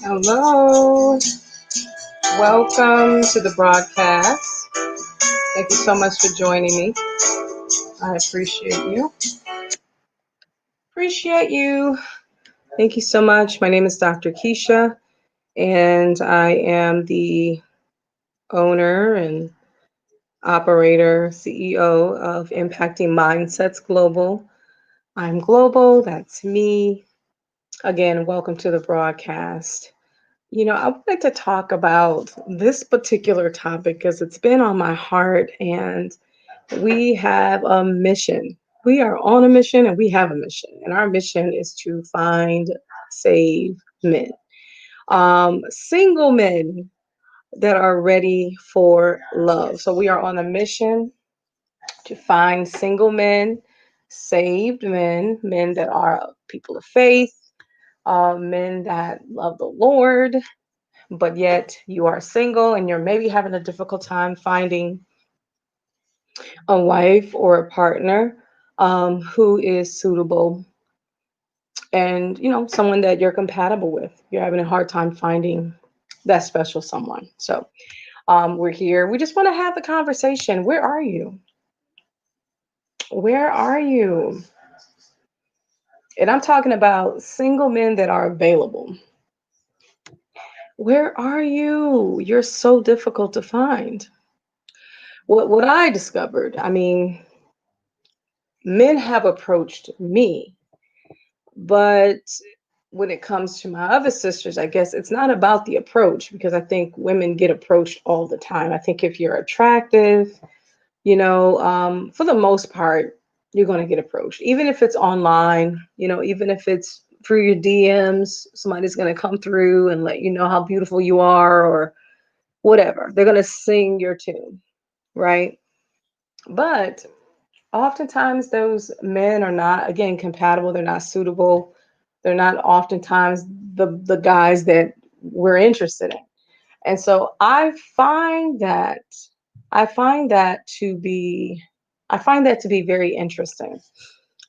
Hello, welcome to the broadcast. Thank you so much for joining me. I appreciate you. Thank you so much. My name is Dr. Keisha, and I am the owner and operator, CEO of Impacting Mindsets Global. I'm global, that's me. Again, welcome to the broadcast. I would like to talk about this particular topic because it's been on my heart, and we have a mission. We are on a mission and we have a mission. And our mission is to find, save men, single men that are ready for love. So we are on a mission to find single men, saved men, men that are people of faith, men that love the Lord, but yet you are single and you're maybe having a difficult time finding a wife or a partner who is suitable, and someone that you're compatible with. You're having a hard time finding that special someone. So we're here. We just want to have the conversation. Where are you? Where are you? And I'm talking about single men that are available. Where are you? You're so difficult to find. What I discovered, I mean, men have approached me, but when it comes to my other sisters, I guess it's not about the approach, because I think women get approached all the time. I think if you're attractive, for the most part, you're going to get approached, even if it's online, even if it's through your DMs, somebody's going to come through and let you know how beautiful you are or whatever. They're going to sing your tune, right? But oftentimes those men are not, again, compatible. They're not suitable. They're not oftentimes the guys that we're interested in. And so I find that to be very interesting.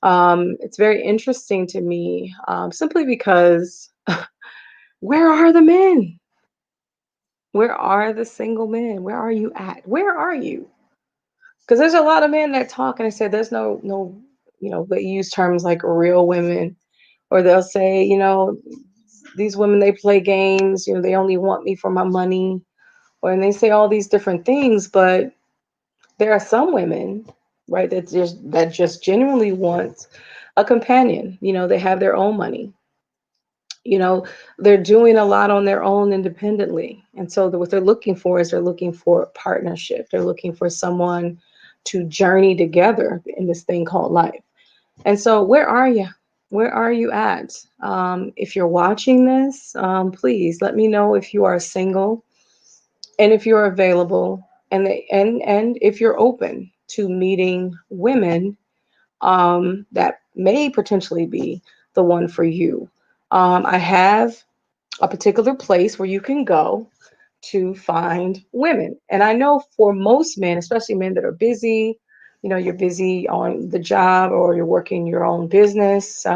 It's very interesting to me, simply because where are the men? Where are the single men? Where are you at? Where are you? Because there's a lot of men that talk and they say there's no, they use terms like real women, or they'll say, these women, they play games, they only want me for my money, or and they say all these different things. But there are some women, right, that just genuinely want a companion. They have their own money. you know they're doing a lot on their own independently, and so what they're looking for is they're looking for partnership. They're looking for someone to journey together in this thing called life. And so where are you at? If you're watching this, please let me know if you are single, and if you're available, and if you're open to meeting women that may potentially be the one for you. I have a particular place where you can go to find women. And I know for most men, especially men that are busy, you're busy on the job, or you're working your own business,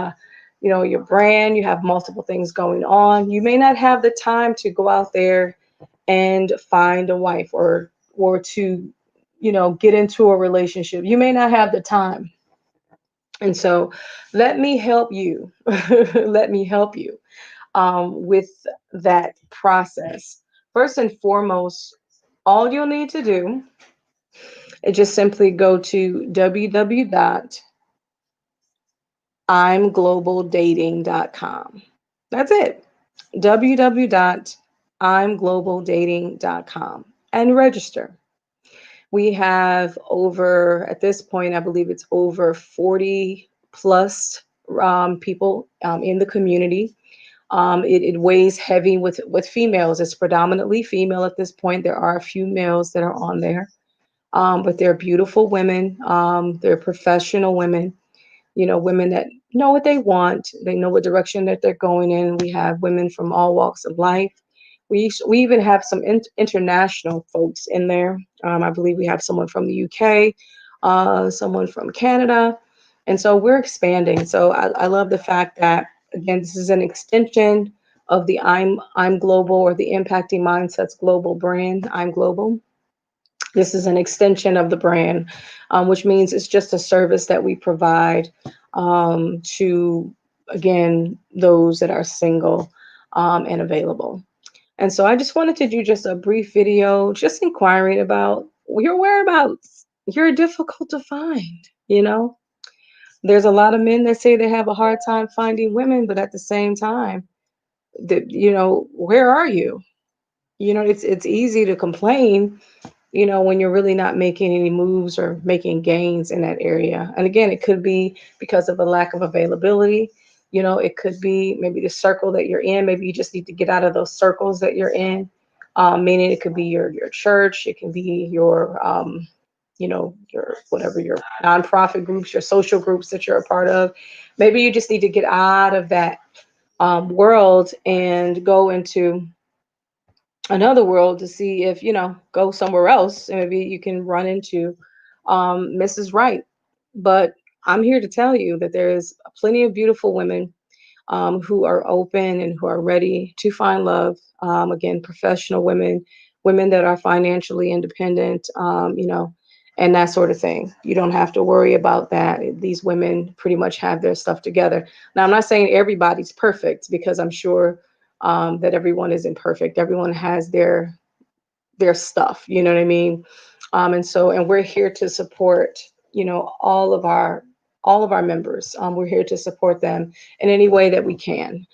your brand, you have multiple things going on. You may not have the time to go out there and find a wife, or to, get into a relationship. You may not have the time. And so let me help you. Let me help you with that process. First and foremost, all you'll need to do is just simply go to www.imglobaldating.com. That's it. www.imglobaldating.com, and register. We have at this point, I believe it's over 40 plus people in the community. It weighs heavy with females. It's predominantly female at this point. There are a few males that are on there, but they're beautiful women. They're professional women, women that know what they want. They know what direction that they're going in. We have women from all walks of life. We even have some international folks in there. I believe we have someone from the UK, someone from Canada, and so we're expanding. So I love the fact that, again, this is an extension of the I'm Global, or the Impacting Mindsets Global brand. I'm Global. This is an extension of the brand, which means it's just a service that we provide to, again, those that are single and available. And so I just wanted to do just a brief video, just inquiring about your whereabouts. You're difficult to find, you know? There's a lot of men that say they have a hard time finding women, but at the same time, where are you? It's easy to complain, when you're really not making any moves or making gains in that area. And again, it could be because of a lack of availability. It could be maybe the circle that you're in. Maybe you just need to get out of those circles that you're in. Meaning it could be your church, it can be your whatever your nonprofit groups, your social groups that you're a part of. Maybe you just need to get out of that world and go into another world to see if go somewhere else, and maybe you can run into Mrs. Right. But I'm here to tell you that there is plenty of beautiful women who are open and who are ready to find love. Again, professional women, women that are financially independent, and that sort of thing. You don't have to worry about that. These women pretty much have their stuff together. Now, I'm not saying everybody's perfect, because I'm sure that everyone isn't perfect. Everyone has their stuff, you know what I mean? And we're here to support, all of our members. We're here to support them in any way that we can.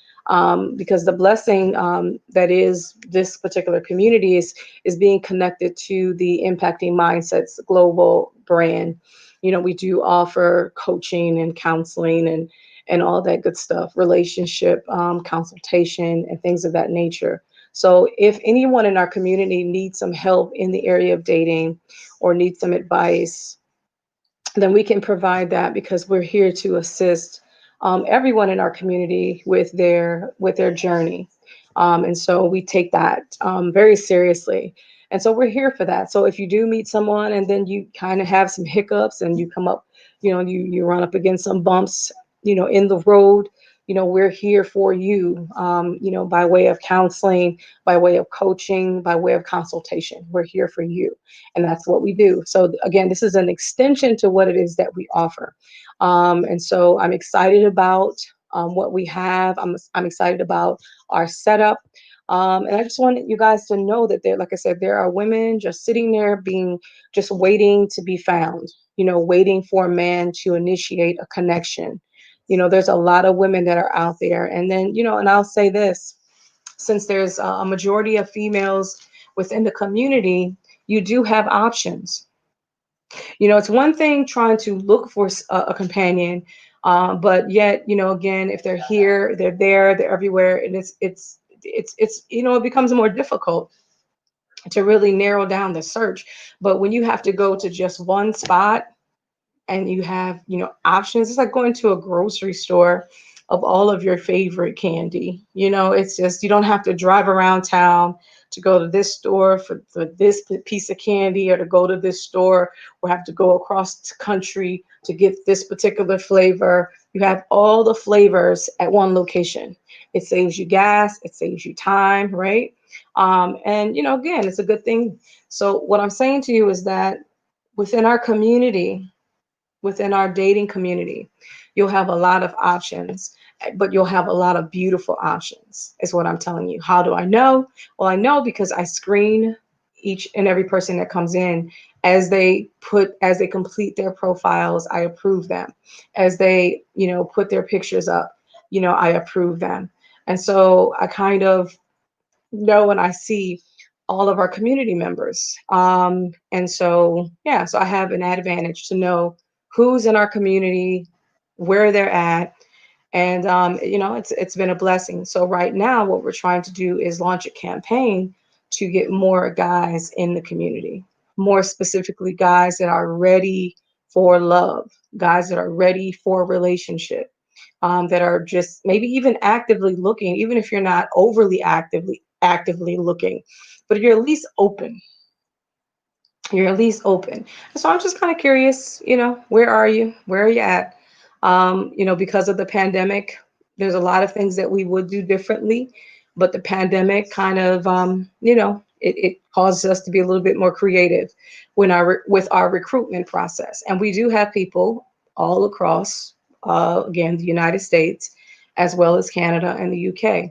Because the blessing that is this particular community is being connected to the Impacting Mindsets Global brand. We do offer coaching and counseling and all that good stuff, relationship consultation and things of that nature. So if anyone in our community needs some help in the area of dating or needs some advice, then we can provide that, because we're here to assist everyone in our community with their journey. And so we take that very seriously. And so we're here for that. So if you do meet someone and then you kind of have some hiccups and you come up, you run up against some bumps, in the road, we're here for you, by way of counseling, by way of coaching, by way of consultation. We're here for you. And that's what we do. So again, this is an extension to what it is that we offer. And so I'm excited about what we have. I'm excited about our setup. And I just want you guys to know that like I said, there are women just sitting there just waiting to be found, waiting for a man to initiate a connection. There's a lot of women that are out there. And then, and I'll say this, since there's a majority of females within the community, you do have options. It's one thing trying to look for a companion, but yet, again, if they're here, they're there, they're everywhere, and it becomes more difficult to really narrow down the search. But when you have to go to just one spot and you have, options, it's like going to a grocery store of all of your favorite candy. It's just, you don't have to drive around town to go to this store for this piece of candy, or to go to this store, or have to go across the country to get this particular flavor. You have all the flavors at one location. It saves you gas, it saves you time, right? And again, it's a good thing. So what I'm saying to you is that within our community, within our dating community, you'll have a lot of options, but you'll have a lot of beautiful options, is what I'm telling you. How do I know? Well, I know because I screen each and every person that comes in. As they complete their profiles, I approve them. As they, put their pictures up, I approve them. And so I kind of know and I see all of our community members. And so, yeah, so I have an advantage to know who's in our community, where they're at, And it's been a blessing. So right now, what we're trying to do is launch a campaign to get more guys in the community, more specifically guys that are ready for love, guys that are ready for a relationship, that are just maybe even actively looking, even if you're not overly actively looking, but you're at least open. You're at least open. So I'm just kind of curious, where are you? Where are you at? Because of the pandemic, there's a lot of things that we would do differently, but the pandemic kind of, it causes us to be a little bit more creative with our recruitment process. And we do have people all across, again, the United States, as well as Canada and the UK.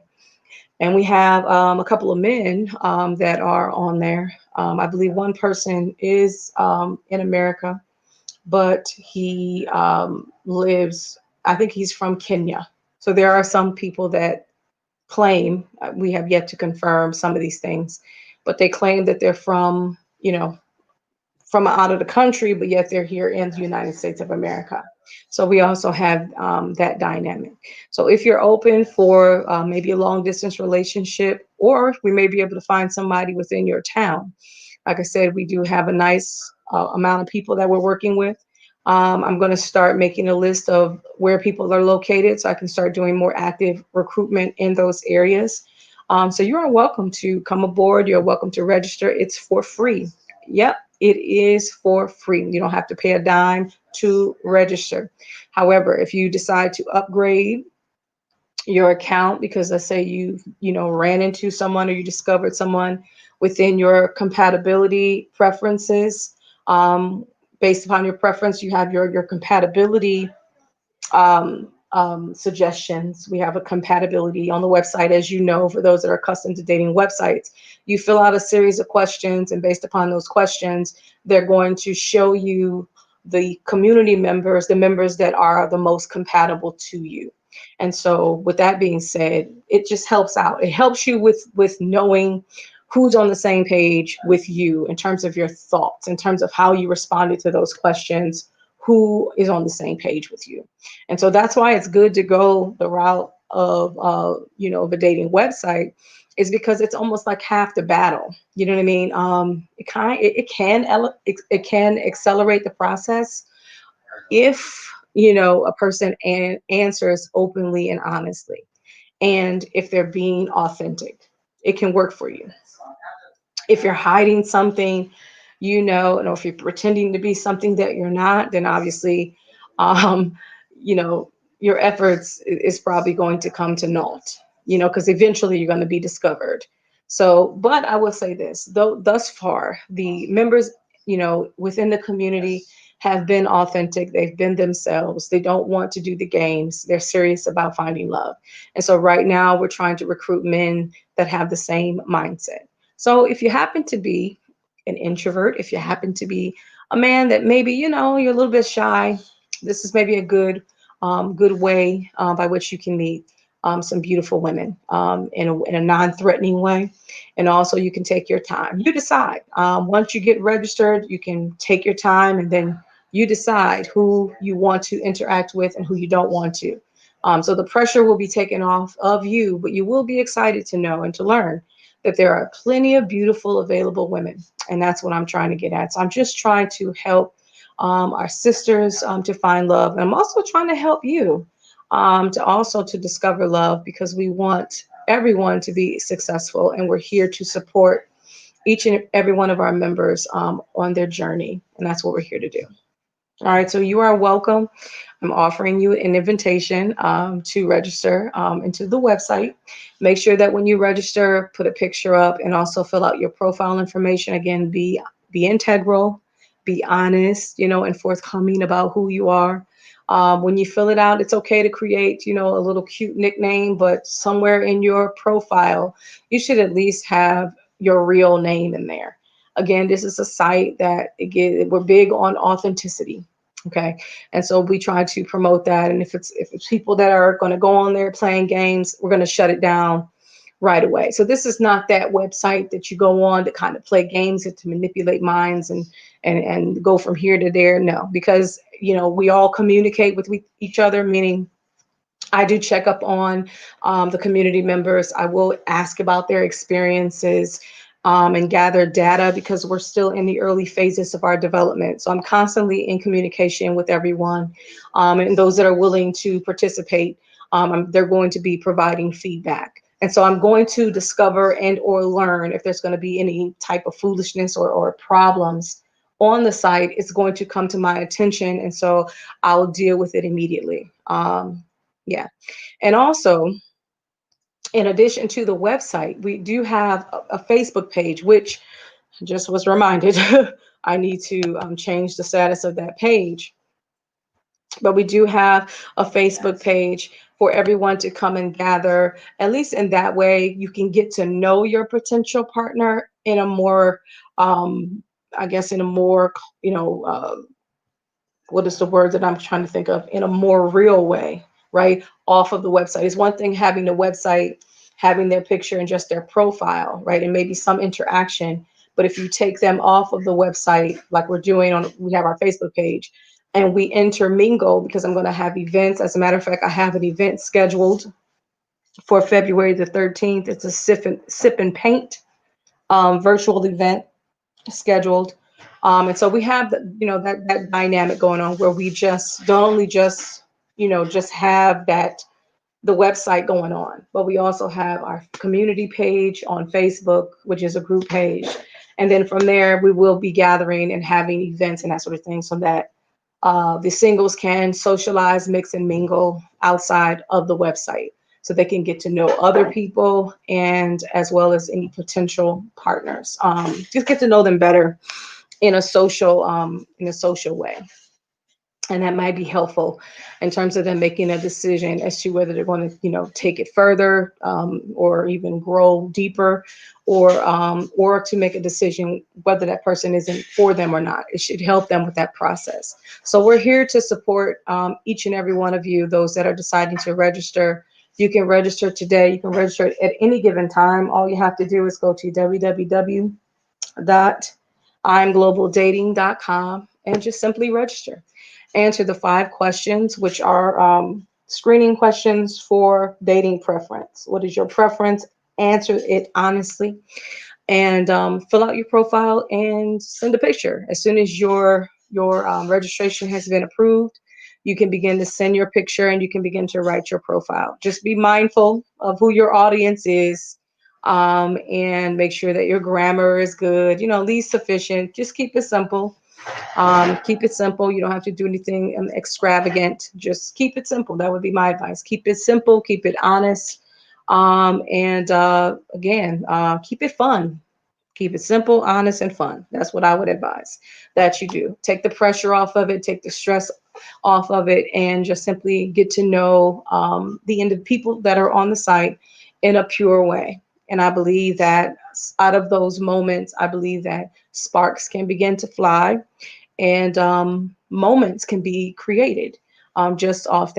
And we have a couple of men that are on there. I believe one person is in America, but he lives, I think he's from Kenya. So there are some people that claim, we have yet to confirm some of these things, but they claim that they're from out of the country, but yet they're here in the United States of America. So we also have that dynamic. So if you're open for maybe a long distance relationship, or we may be able to find somebody within your town. Like I said, we do have a nice amount of people that we're working with. I'm going to start making a list of where people are located so I can start doing more active recruitment in those areas. So you are welcome to come aboard. You're welcome to register. It's for free. Yep, it is for free. You don't have to pay a dime to register. However, if you decide to upgrade your account because let's say you ran into someone or you discovered someone within your compatibility preferences, um, based upon your preference, you have your compatibility suggestions. We have a compatibility on the website, as you know, for those that are accustomed to dating websites. You fill out a series of questions, and based upon those questions, they're going to show you the community members, the members that are the most compatible to you. And so, with that being said, it just helps out. It helps you with knowing who's on the same page with you in terms of your thoughts, in terms of how you responded to those questions, who is on the same page with you. And so that's why it's good to go the route of the dating website, is because it's almost like half the battle. You know what I mean? It can accelerate the process if a person answers openly and honestly, and if they're being authentic, it can work for you. If you're hiding something, and if you're pretending to be something that you're not, then obviously, um, you know, your efforts is probably going to come to naught, because eventually you're going to be discovered. So, but I will say this, though, thus far, the members, within the community have been authentic. They've been themselves. They don't want to do the games. They're serious about finding love. And so right now we're trying to recruit men that have the same mindset. So if you happen to be an introvert, if you happen to be a man that maybe, you're a little bit shy, this is maybe a good way by which you can meet some beautiful women in a non-threatening way. And also you can take your time. You decide. Once you get registered, you can take your time and then you decide who you want to interact with and who you don't want to. So the pressure will be taken off of you, but you will be excited to know and to learn that there are plenty of beautiful available women. And that's what I'm trying to get at. So I'm just trying to help our sisters to find love. And I'm also trying to help you to discover love, because we want everyone to be successful. And we're here to support each and every one of our members on their journey. And that's what we're here to do. All right, so you are welcome. I'm offering you an invitation to register into the website. Make sure that when you register, put a picture up and also fill out your profile information. Again, be integral, be honest, and forthcoming about who you are. When you fill it out, it's okay to create, a little cute nickname, but somewhere in your profile, you should at least have your real name in there. Again, this is a site that we're big on authenticity. Okay. And so we try to promote that. And if it's people that are going to go on there playing games, we're going to shut it down right away. So this is not that website that you go on to kind of play games and to manipulate minds and go from here to there. No, because we all communicate with each other, meaning I do check up on the community members. I will ask about their experiences and gather data because we're still in the early phases of our development. So I'm constantly in communication with everyone, and those that are willing to participate, they're going to be providing feedback. And so I'm going to discover and or learn if there's going to be any type of foolishness or problems on the site. It's going to come to my attention, and so I'll deal with it immediately. Yeah. And also, in addition to the website, we do have a Facebook page, which just was reminded I need to change the status of that page. But we do have a Facebook page for everyone to come and gather. At least in that way, you can get to know your potential partner in a more, I guess, in a more, you know, what is the word that I'm trying to think of, in a more real way, right? Off of the website. It's one thing having the website, having their picture and just their profile, right? And maybe some interaction. But if you take them off of the website, like we're doing we have our Facebook page, and we intermingle because I'm going to have events. As a matter of fact, I have an event scheduled for February the 13th. It's a sip and paint virtual event scheduled. And so we have that dynamic going on where we just don't only just, just have the website going on, but we also have our community page on Facebook, which is a group page. And then from there, we will be gathering and having events and that sort of thing so that the singles can socialize, mix, and mingle outside of the website so they can get to know other people and as well as any potential partners. Just get to know them better in a social way. And that might be helpful in terms of them making a decision as to whether they're going to, take it further or even grow deeper, or to make a decision whether that person isn't for them or not. It should help them with that process. So we're here to support each and every one of you, those that are deciding to register. You can register today. You can register at any given time. All you have to do is go to www.imglobaldating.com and just simply register. Answer the 5 questions, which are screening questions for dating preference. What is your preference? Answer it honestly, and fill out your profile and send a picture. As soon as your registration has been approved, you can begin to send your picture and you can begin to write your profile. Just be mindful of who your audience is, and make sure that your grammar is good, least sufficient. Just keep it simple. Keep it simple. You don't have to do anything extravagant. Just keep it simple. That would be my advice. Keep it simple. Keep it honest. And again, keep it fun. Keep it simple, honest, and fun. That's what I would advise that you do. Take the pressure off of it, take the stress off of it, and just simply get to know the people that are on the site in a pure way. And I believe that out of those moments, I believe that sparks can begin to fly, and moments can be created just off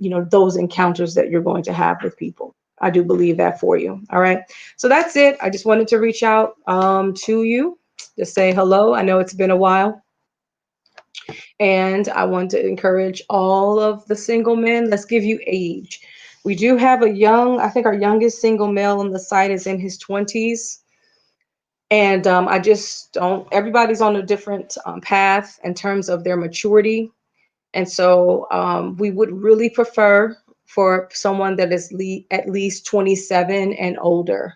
those encounters that you're going to have with people. I do believe that for you. All right. So that's it. I just wanted to reach out to you to say hello. I know it's been a while. And I want to encourage all of the single men. Let's give you age. We do have I think our youngest single male on the site is in his 20s. And I just don't, everybody's on a different path in terms of their maturity. And so we would really prefer for someone that is at least 27 and older,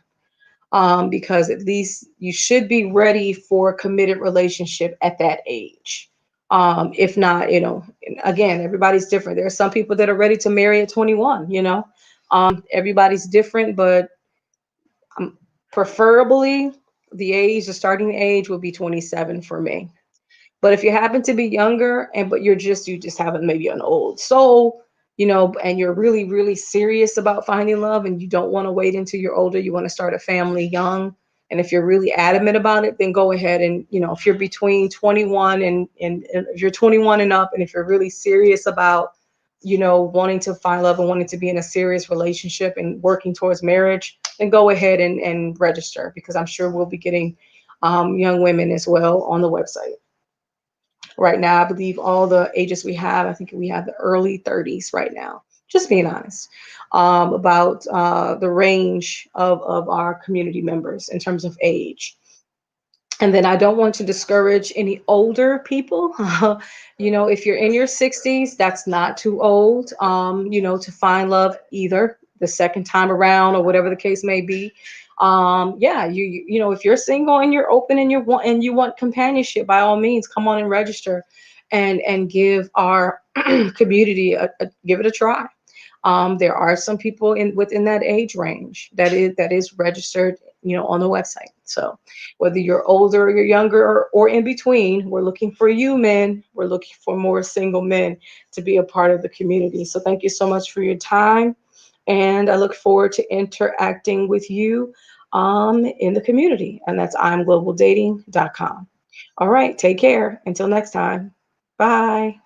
because at least you should be ready for a committed relationship at that age. If not, again, everybody's different. There are some people that are ready to marry at 21, everybody's different, but preferably the starting age would be 27 for me. But if you happen to be younger but you just have maybe an old soul, and you're really, really serious about finding love and you don't want to wait until you're older, you want to start a family young. And if you're really adamant about it, then go ahead and, if you're between 21 and if you're 21 and up, and if you're really serious about, wanting to find love and wanting to be in a serious relationship and working towards marriage, then go ahead and register, because I'm sure we'll be getting young women as well on the website. right now. I believe all the ages we have, I think we have the early 30s right now. Just being honest about the range of our community members in terms of age. And then I don't want to discourage any older people. If you're in your 60s, that's not too old, to find love either the second time around or whatever the case may be. Yeah, if you're single and you're open and you want companionship, by all means, come on and register and give our community give it a try. There are some people within that age range that is registered, on the website. So whether you're older or you're younger or in between, we're looking for you men. We're looking for more single men to be a part of the community. So thank you so much for your time. And I look forward to interacting with you in the community. And that's imglobaldating.com. All right. Take care. Until next time. Bye.